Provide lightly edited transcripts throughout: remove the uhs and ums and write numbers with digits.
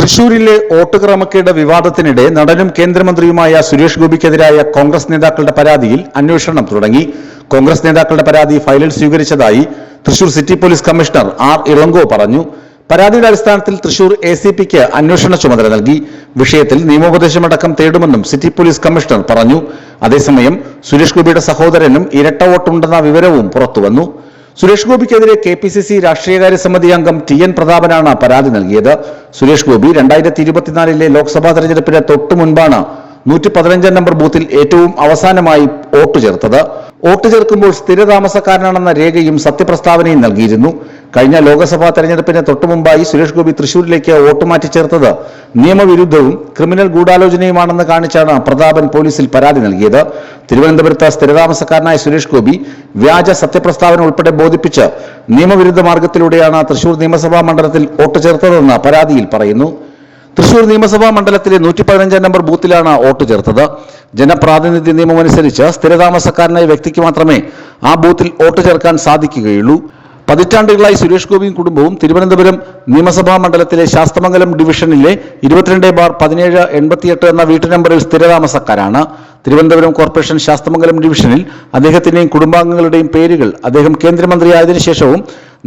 തൃശൂരിലെ വോട്ട് ക്രമക്കേട് വിവാദത്തിനിടെ നടനും കേന്ദ്രമന്ത്രിയുമായ സുരേഷ് ഗോപിക്കെതിരായ കോൺഗ്രസ് നേതാക്കളുടെ പരാതിയിൽ അന്വേഷണം തുടങ്ങി. കോൺഗ്രസ് നേതാക്കളുടെ പരാതി ഫയലിൽ സ്വീകരിച്ചതായി Thrissur city police commissioner R Ilango പറഞ്ഞു. പരാതിയുടെ അടിസ്ഥാനത്തിൽ തൃശൂർ എസിപിക്ക് അന്വേഷണ ചുമതല നൽകി. വിഷയത്തിൽ നിയമോപദേശമടക്കം തേടുമെന്നും സിറ്റി പോലീസ് കമ്മീഷണർ പറഞ്ഞു. അതേസമയം സുരേഷ് ഗോപിയുടെ സഹോദരനും ഇരട്ട വോട്ടുണ്ടെന്ന വിവരവും പുറത്തുവന്നു. സുരേഷ് ഗോപിക്കെതിരെ KPCC രാഷ്ട്രീയകാര്യ സമിതി അംഗം TN പ്രതാപനാണ് പരാതി നൽകിയത്. സുരേഷ് ഗോപി 2024 ലോക്സഭാ തെരഞ്ഞെടുപ്പിന് തൊട്ടു മുൻപാണ് 115 നമ്പർ ബൂത്തിൽ ഏറ്റവും അവസാനമായി വോട്ട് ചേർത്തത്. വോട്ട് ചേർക്കുമ്പോൾ സ്ഥിരതാമസക്കാരനാണെന്ന രേഖയും സത്യപ്രസ്താവനയും നൽകിയിരുന്നു. കഴിഞ്ഞ ലോക്സഭാ തെരഞ്ഞെടുപ്പിന് തൊട്ടു മുമ്പായി സുരേഷ് ഗോപി തൃശൂരിലേക്ക് വോട്ട് മാറ്റി ചേർത്തത് നിയമവിരുദ്ധവും ക്രിമിനൽ ഗൂഢാലോചനയുമാണെന്ന് കാണിച്ചാണ് പ്രതാപൻ പോലീസിൽ പരാതി നൽകിയത്. തിരുവനന്തപുരത്ത് സ്ഥിരതാമസക്കാരനായ സുരേഷ് ഗോപി വ്യാജ സത്യപ്രസ്താവന ഉൾപ്പെടെ ബോധിപ്പിച്ച് നിയമവിരുദ്ധ മാർഗത്തിലൂടെയാണ് തൃശൂർ നിയമസഭാ മണ്ഡലത്തിൽ വോട്ട് ചേർത്തതെന്ന് പരാതിയിൽ പറയുന്നു. തൃശൂർ നിയമസഭാ മണ്ഡലത്തിലെ 115 നമ്പർ ബൂത്തിലാണ് വോട്ട് ചേർത്തത്. ജനപ്രാതിനിധ്യ നിയമമനുസരിച്ച് സ്ഥിരതാമസക്കാരനായ വ്യക്തിക്ക് മാത്രമേ ആ ബൂത്തിൽ വോട്ട് ചേർക്കാൻ സാധിക്കുകയുള്ളൂ. പതിറ്റാണ്ടുകളായി സുരേഷ് ഗോപിയും കുടുംബവും തിരുവനന്തപുരം നിയമസഭാ മണ്ഡലത്തിലെ ശാസ്തമംഗലം ഡിവിഷനിലെ 22/1788 എന്ന വീട്ടു നമ്പറിൽ സ്ഥിരതാമസക്കാരാണ്. തിരുവനന്തപുരം കോർപ്പറേഷൻ ശാസ്തമംഗലം ഡിവിഷനിൽ അദ്ദേഹത്തിന്റെയും കുടുംബാംഗങ്ങളുടെയും പേരുകൾ അദ്ദേഹം കേന്ദ്രമന്ത്രിയായതിനു ശേഷവും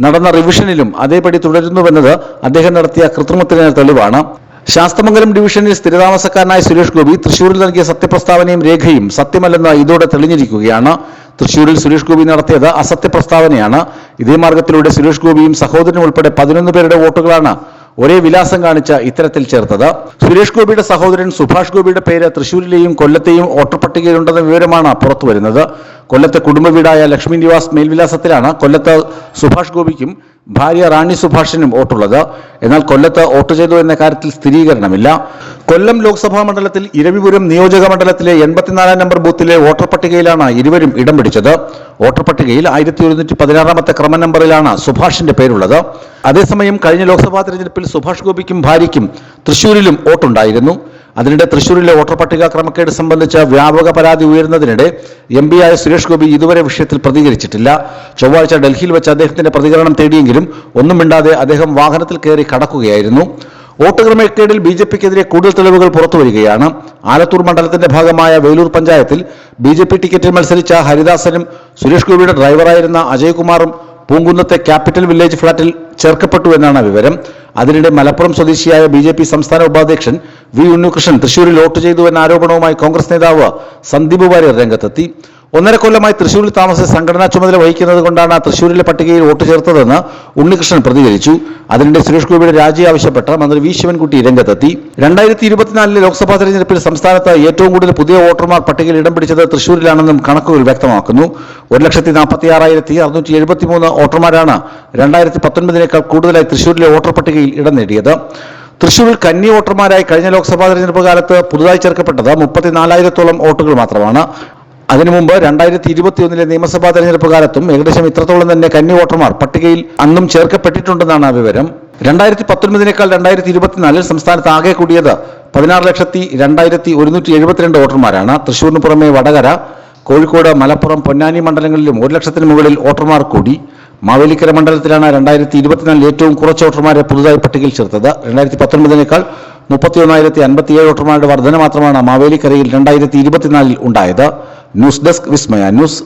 നടന്ന റിവിഷനിലും അതേപടി തുടരുന്നുവെന്നത് അദ്ദേഹം നടത്തിയ കൃത്രിമത്തിന് തെളിവാണ്. ശാസ്തമംഗലം ഡിവിഷനിൽ സ്ഥിരതാമസക്കാരനായ സുരേഷ് ഗോപി തൃശൂരിൽ നൽകിയ സത്യപ്രസ്താവനയും രേഖയും സത്യമല്ലെന്ന് ഇതോടെ തെളിഞ്ഞിരിക്കുകയാണ്. തൃശൂരിൽ സുരേഷ് ഗോപി നടത്തിയത് അസത്യ പ്രസ്താവനയാണ്. ഇതേ മാർഗത്തിലൂടെ സുരേഷ് ഗോപിയും സഹോദരനും ഉൾപ്പെടെ 11 പേരുടെ വോട്ടുകളാണ് ഒരേ വിലാസം കാണിച്ച് ഇത്തരത്തിൽ ചേർത്തത്. സുരേഷ് ഗോപിയുടെ സഹോദരൻ സുഭാഷ് ഗോപിയുടെ പേര് തൃശൂരിലെയും കൊല്ലത്തെയും വോട്ടർ പട്ടികയിലുണ്ടെന്ന വിവരമാണ് പുറത്തുവരുന്നത്. കൊല്ലത്തെ കുടുംബ വീടായ ലക്ഷ്മി നിവാസ് മേൽവിലാസത്തിലാണ് കൊല്ലത്ത് സുഭാഷ് ഗോപിക്കും ഭാര്യ റാണി സുഭാഷിനും വോട്ടുള്ളത്. എന്നാൽ കൊല്ലത്ത് വോട്ട് ചെയ്തു എന്ന കാര്യത്തിൽ സ്ഥിരീകരണമില്ല. കൊല്ലം ലോക്സഭാ മണ്ഡലത്തിൽ ഇരവിപുരം നിയോജക മണ്ഡലത്തിലെ 84 നമ്പർ ബൂത്തിലെ വോട്ടർ പട്ടികയിലാണ് ഇരുവരും ഇടം പിടിച്ചത്. വോട്ടർ പട്ടികയിൽ 1116 ക്രമ നമ്പറിലാണ് സുഭാഷിന്റെ പേരുള്ളത്. അതേസമയം കഴിഞ്ഞ ലോക്സഭാ തെരഞ്ഞെടുപ്പിൽ സുഭാഷ് ഗോപിക്കും ഭാര്യയ്ക്കും തൃശൂരിലും വോട്ടുണ്ടായിരുന്നു. അതിനിടെ തൃശൂരിലെ വോട്ടർ പട്ടിക ക്രമക്കേട് സംബന്ധിച്ച് വ്യാപക പരാതി ഉയർന്നതിനിടെ MP ആയ സുരേഷ് ഗോപി ഇതുവരെ വിഷയത്തിൽ പ്രതികരിച്ചിട്ടില്ല. ചൊവ്വാഴ്ച ഡൽഹിയിൽ വെച്ച് അദ്ദേഹത്തിന്റെ പ്രതികരണം തേടിയെങ്കിലും ഒന്നും മിണ്ടാതെ അദ്ദേഹം വാഹനത്തിൽ കയറി കടക്കുകയായിരുന്നു. വോട്ട് ക്രമക്കേടിൽ BJPക്കെതിരെ കൂടുതൽ തെളിവുകൾ പുറത്തുവരികയാണ്. ആലത്തൂർ മണ്ഡലത്തിന്റെ ഭാഗമായ വേലൂർ പഞ്ചായത്തിൽ BJP ടിക്കറ്റിൽ മത്സരിച്ച ഹരിദാസനും സുരേഷ് ഗോപിയുടെ ഡ്രൈവറായിരുന്ന അജയ്കുമാറും പൂങ്കുന്നത്തെ ക്യാപിറ്റൽ വില്ലേജ് ഫ്ളാറ്റിൽ ചേർക്കപ്പെട്ടു എന്നാണ് വിവരം. അതിനിടെ മലപ്പുറം സ്വദേശിയായ BJP സംസ്ഥാന ഉപാധ്യക്ഷൻ V ഉണ്ണികൃഷ്ണൻ തൃശൂരിൽ വോട്ട് ചെയ്തു എന്ന ആരോപണവുമായി കോൺഗ്രസ് നേതാവ് സന്ദീപ് വാര്യർ രംഗത്തെത്തി. 1.5 കൊല്ലമായി തൃശൂരിൽ താമസിച്ച് സംഘടനാ ചുമതല വഹിക്കുന്നത് കൊണ്ടാണ് തൃശൂരിലെ പട്ടികയിൽ വോട്ട് ചേർത്തതെന്ന് ഉണ്ണികൃഷ്ണൻ പ്രതികരിച്ചു. അതിനിടെ സുരേഷ് ഗോപിയുടെ രാജി ആവശ്യപ്പെട്ട് മന്ത്രി V ശിവൻകുട്ടി രംഗത്തെത്തി. 2024 ലോക്സഭാ തെരഞ്ഞെടുപ്പിൽ സംസ്ഥാനത്ത് ഏറ്റവും കൂടുതൽ പുതിയ വോട്ടർമാർ പട്ടികയിൽ ഇടം പിടിച്ചത് തൃശൂരിലാണെന്നും കണക്കുകൾ വ്യക്തമാക്കുന്നു. 1,46,673 വോട്ടർമാരാണ് 2019 കൂടുതലായി തൃശൂരിലെ വോട്ടർ പട്ടികയിൽ ഇടം നേടിയത്. തൃശൂരിൽ കന്നി വോട്ടർമാരായി കഴിഞ്ഞ ലോക്സഭാ തെരഞ്ഞെടുപ്പ് കാലത്ത് പുതുതായി ചേർക്കപ്പെട്ടത് 34,000 വോട്ടുകൾ മാത്രമാണ്. അതിനു മുമ്പ് 2021 നിയമസഭാ തെരഞ്ഞെടുപ്പ് കാലത്തും ഏകദേശം ഇത്രത്തോളം തന്നെ കന്നി വോട്ടർമാർ പട്ടികയിൽ അന്നും ചേർക്കപ്പെട്ടിട്ടുണ്ടെന്നാണ് വിവരം. 2019 2024 സംസ്ഥാനത്ത് ആകെ കൂടിയത് 16,02,172 വോട്ടർമാരാണ്. തൃശൂരിന് പുറമെ വടകര, കോഴിക്കോട്, മലപ്പുറം, പൊന്നാനി മണ്ഡലങ്ങളിലും 1,00,000 മുകളിൽ വോട്ടർമാർ കൂടി. മാവേലിക്കര മണ്ഡലത്തിലാണ് 2024 ഏറ്റവും കുറച്ച് വോട്ടർമാരെ പുതുതായി പട്ടികയിൽ ചേർത്തത്. 2019 31,057 വോട്ടർമാരുടെ വർധന മാത്രമാണ് മാവേലിക്കരയിൽ 2024 ഉണ്ടായത്. ന്യൂസ് ഡെസ്ക് വിസ്മയ ന്യൂസ്.